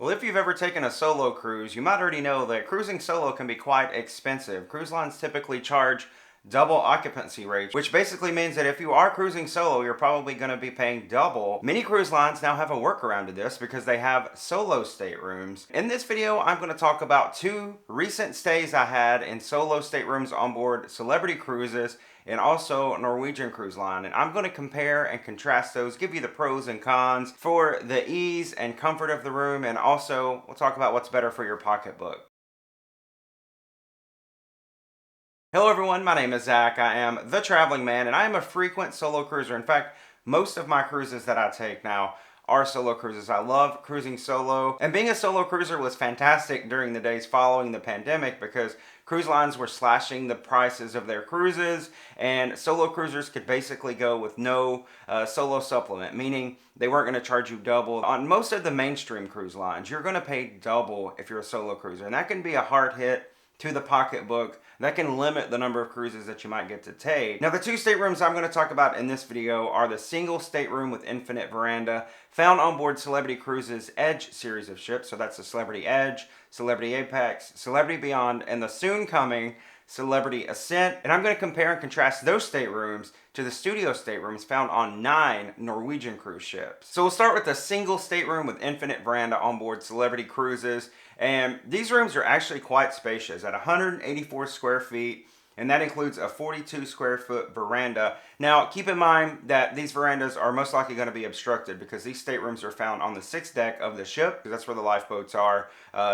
Well, if you've ever taken a solo cruise, you might already know that cruising solo can be quite expensive. Cruise lines typically charge double occupancy rates, which basically means that if you are cruising solo, you're probably going to be paying double. Many cruise lines now have a workaround to this because they have solo staterooms. In this video, I'm going to talk about two recent stays I had in solo staterooms on board Celebrity Cruises and also Norwegian Cruise Line. And I'm going to compare and contrast those, give you the pros and cons for the ease and comfort of the room, and also we'll talk about what's better for your pocketbook. Hello everyone, my name is Zach. I am the Traveling Man and I am a frequent solo cruiser. In fact, most of my cruises that I take now are solo cruises. I love cruising solo, and being a solo cruiser was fantastic during the days following the pandemic because cruise lines were slashing the prices of their cruises, and solo cruisers could basically go with no solo supplement, meaning they weren't going to charge you double. On most of the mainstream cruise lines, you're going to pay double if you're a solo cruiser, and that can be a hard hit to the pocketbook. That can limit the number of cruises that you might get to take. Now, the two staterooms I'm going to talk about in this video are the Single Stateroom with Infinite Verandah, found on board Celebrity Cruises Edge series of ships. So that's the Celebrity Edge, Celebrity Apex, Celebrity Beyond, and the soon coming Celebrity Ascent. And I'm going to compare and contrast those staterooms to the studio staterooms found on 9 Norwegian cruise ships. So we'll start with the Single Stateroom with Infinite Verandah on board Celebrity Cruises. And these rooms are actually quite spacious at 184 square feet, and that includes a 42 square foot veranda. Now, keep in mind that these verandas are most likely going to be obstructed because these staterooms are found on the 6th deck of the ship, because that's where the lifeboats are.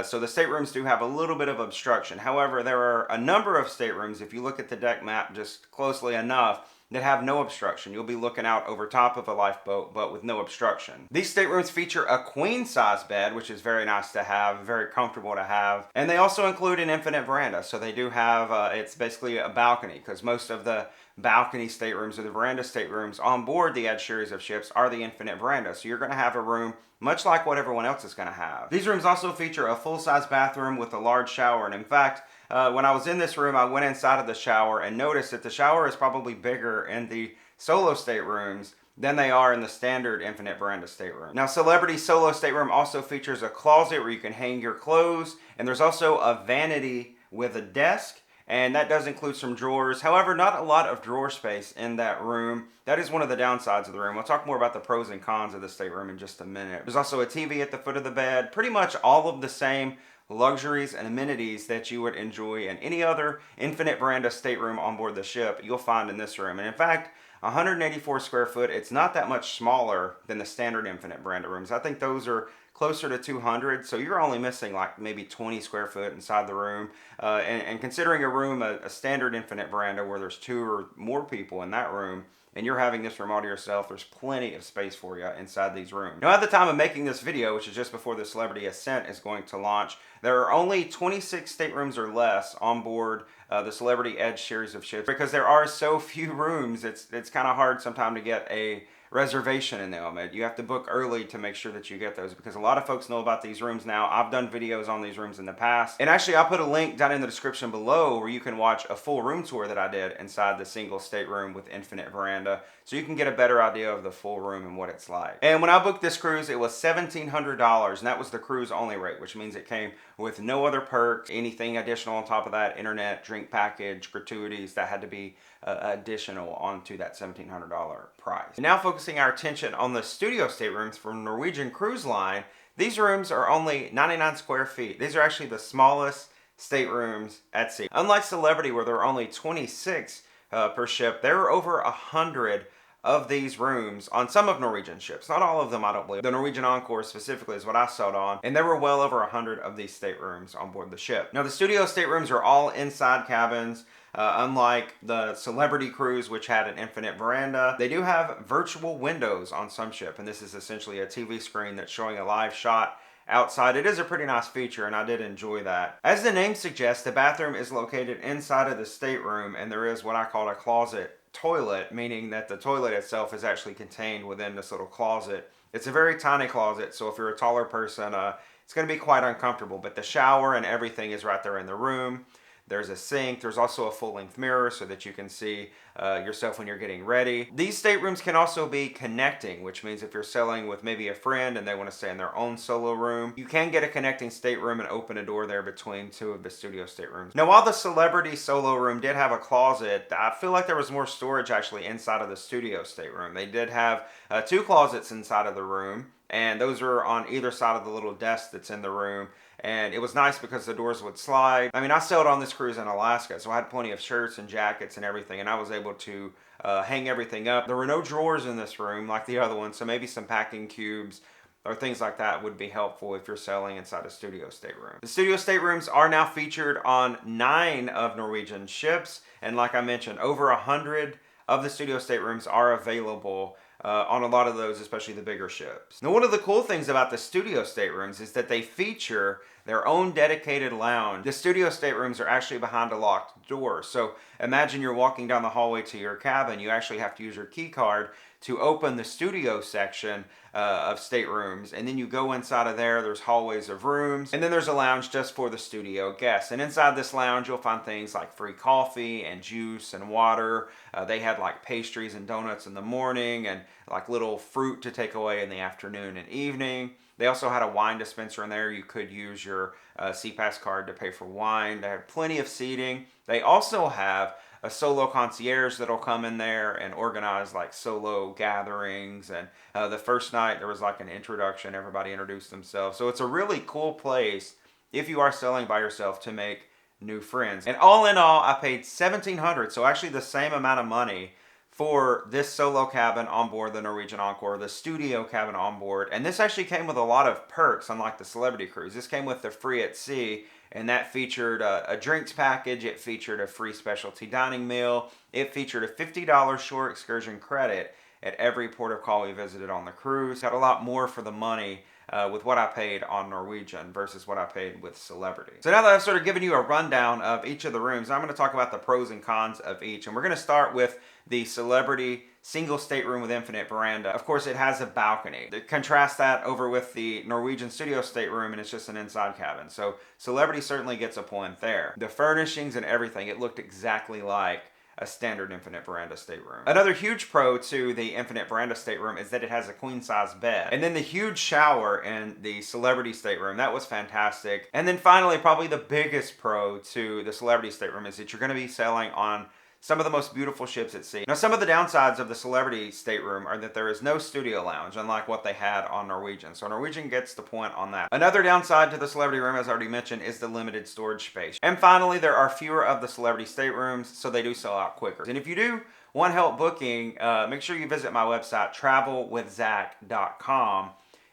So the staterooms do have a little bit of obstruction. However, there are a number of staterooms, if you look at the deck map just closely enough, that have no obstruction. You'll be looking out over top of a lifeboat, but with no obstruction. These staterooms feature a queen size bed, which is very nice to have, very comfortable to have. And they also include an infinite veranda. So they do have, it's basically a balcony, because most of the balcony staterooms or the veranda staterooms on board the Edge series of ships are the infinite veranda. So you're going to have a room much like what everyone else is going to have. These rooms also feature a full-size bathroom with a large shower. And in fact, when I was in this room, I went inside of the shower and noticed that the shower is probably bigger in the solo staterooms than they are in the standard infinite veranda stateroom. Now, Celebrity Solo Stateroom also features a closet where you can hang your clothes, and there's also a vanity with a desk, and that does include some drawers. However, not a lot of drawer space in that room. That is one of the downsides of the room. We'll talk more about the pros and cons of the stateroom in just a minute. There's also a TV at the foot of the bed. Pretty much all of the same luxuries and amenities that you would enjoy in any other infinite veranda stateroom on board the ship, you'll find in this room. And in fact, 184 square foot, it's not that much smaller than the standard infinite veranda rooms. I think those are closer to 200, so you're only missing like maybe 20 square foot inside the room. And considering a room, a standard infinite veranda where there's 2 or more people in that room, and you're having this room all to yourself, there's plenty of space for you inside these rooms. Now, at the time of making this video, which is just before the Celebrity Ascent is going to launch, there are only 26 staterooms or less on board the Celebrity Edge series of ships. Because there are so few rooms, it's kind of hard sometimes to get a reservation in them. You have to book early to make sure that you get those, because a lot of folks know about these rooms now. I've done videos on these rooms in the past, and actually I'll put a link down in the description below where you can watch a full room tour that I did inside the Single Stateroom with Infinite Veranda, so you can get a better idea of the full room and what it's like. And when I booked this cruise, it was $1,700, and that was the cruise only rate, which means it came with no other perks, anything additional on top of that, internet, drink package, gratuities, that had to be additional onto that $1,700 price. And now focusing our attention on the studio staterooms for Norwegian Cruise Line, these rooms are only 99 square feet. These are actually the smallest staterooms at sea. Unlike Celebrity, where there are only 26 per ship, there are over 100 of these rooms on some of Norwegian ships. Not all of them, I don't believe. The Norwegian Encore specifically is what I saw it on, and there were well over 100 of these staterooms on board the ship. Now, the studio staterooms are all inside cabins. Unlike the Celebrity Cruise, which had an infinite veranda, they do have virtual windows on some ship, and this is essentially a TV screen that's showing a live shot outside. It is a pretty nice feature, and I did enjoy that. As the name suggests, the bathroom is located inside of the stateroom, and there is what I call a closet toilet, meaning that the toilet itself is actually contained within this little closet. It's a very tiny closet, so if you're a taller person, it's going to be quite uncomfortable, but the shower and everything is right there in the room. There's a sink. There's also a full-length mirror so that you can see yourself when you're getting ready. These staterooms can also be connecting, which means if you're sailing with maybe a friend and they want to stay in their own solo room, you can get a connecting stateroom and open a door there between two of the studio staterooms. Now, while the celebrity solo room did have a closet, I feel like there was more storage actually inside of the studio stateroom. They did have two closets inside of the room, and those are on either side of the little desk that's in the room. And it was nice because the doors would slide. I mean, I sailed on this cruise in Alaska, so I had plenty of shirts and jackets and everything, and I was able to hang everything up. There were no drawers in this room like the other one, so maybe some packing cubes or things like that would be helpful if you're sailing inside a studio stateroom. The studio staterooms are now featured on 9 of Norwegian's ships, and like I mentioned, over 100 of the studio staterooms are available on a lot of those, especially the bigger ships. Now, one of the cool things about the studio staterooms is that they feature their own dedicated lounge. The studio staterooms are actually behind a locked door. So imagine you're walking down the hallway to your cabin. You actually have to use your key card to open the studio section of staterooms, and then you go inside of there. There's hallways of rooms, and then there's a lounge just for the studio guests. And inside this lounge you'll find things like free coffee and juice and water. They had like pastries and donuts in the morning, and like little fruit to take away in the afternoon and evening. They also had a wine dispenser in there. You could use your CPAS card to pay for wine. They had plenty of seating. They also have a solo concierge that'll come in there and organize like solo gatherings. And the first night there was like an introduction. Everybody introduced themselves. So it's a really cool place if you are sailing by yourself to make new friends. And all in all, I paid $1,700. So actually the same amount of money for this solo cabin on board the Norwegian Encore, the studio cabin on board. And this actually came with a lot of perks, unlike the Celebrity Cruise. This came with the Free at Sea, and that featured a drinks package. It featured a free specialty dining meal. It featured a $50 shore excursion credit at every port of call we visited on the cruise. Got a lot more for the money with what I paid on Norwegian versus what I paid with Celebrity. So now that I've sort of given you a rundown of each of the rooms, I'm going to talk about the pros and cons of each. And we're going to start with the Celebrity single stateroom with infinite veranda. Of course, it has a balcony. Contrast that over with the Norwegian studio stateroom, and it's just an inside cabin. So Celebrity certainly gets a point there. The furnishings and everything, it looked exactly like a standard infinite veranda stateroom. Another huge pro to the infinite veranda stateroom is that it has a queen size bed. And then the huge shower in the Celebrity stateroom, that was fantastic. And then finally, probably the biggest pro to the Celebrity stateroom is that you're going to be sailing on some of the most beautiful ships at sea. Now, some of the downsides of the Celebrity stateroom are that there is no studio lounge, unlike what they had on Norwegian. So Norwegian gets the point on that. Another downside to the Celebrity room, as I already mentioned, is the limited storage space. And finally, there are fewer of the Celebrity staterooms, so they do sell out quicker. And if you do want help booking, make sure you visit my website, travelwithzach.com.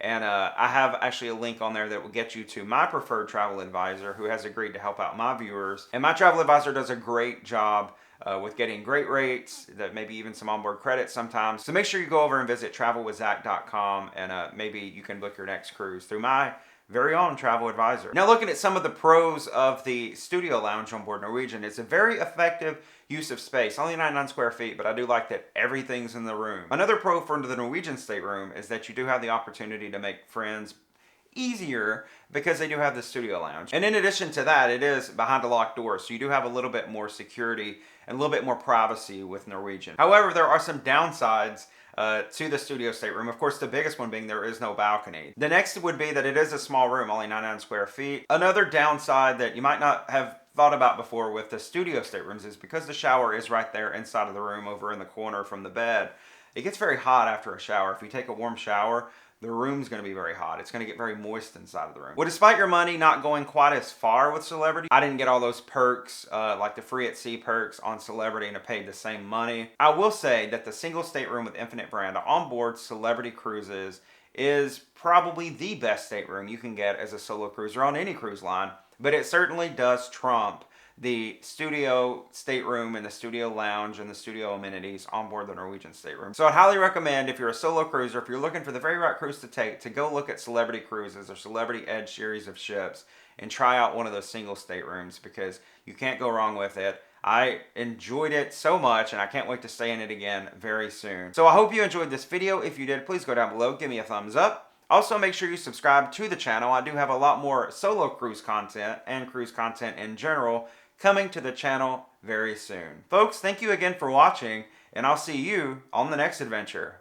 And I have actually a link on there that will get you to my preferred travel advisor, who has agreed to help out my viewers. And my travel advisor does a great job with getting great rates, that maybe even some onboard credits sometimes. So make sure you go over and visit travelwithzach.com, and maybe you can book your next cruise through my very own travel advisor. Now, looking at some of the pros of the studio lounge on board Norwegian, it's a very effective use of space. Only 99 square feet, but I do like that everything's in the room. Another pro for the Norwegian stateroom is that you do have the opportunity to make friends easier because they do have the studio lounge. And in addition to that, it is behind a locked door, so you do have a little bit more security and a little bit more privacy with Norwegian. However, there are some downsides to the studio stateroom. Of course, the biggest one being there is no balcony. The next would be that it is a small room, only 99 square feet. Another downside that you might not have thought about before with the studio staterooms is because the shower is right there inside of the room over in the corner from the bed, it gets very hot after a shower. If you take a warm shower, the room's going to be very hot. It's going to get very moist inside of the room. Well, despite your money not going quite as far with Celebrity, I didn't get all those perks, like the free at sea perks on Celebrity, and I paid the same money. I will say that the single stateroom with infinite veranda on board Celebrity Cruises is probably the best stateroom you can get as a solo cruiser on any cruise line, but it certainly does trump the studio stateroom and the studio lounge and the studio amenities on board the Norwegian stateroom. So I'd highly recommend, if you're a solo cruiser, if you're looking for the very right cruise to take, to go look at Celebrity Cruises or Celebrity Edge series of ships and try out one of those single staterooms, because you can't go wrong with it. I enjoyed it so much, and I can't wait to stay in it again very soon. So I hope you enjoyed this video. If you did, please go down below, give me a thumbs up. Also, make sure you subscribe to the channel. I do have a lot more solo cruise content and cruise content in general coming to the channel very soon. Folks, thank you again for watching, and I'll see you on the next adventure.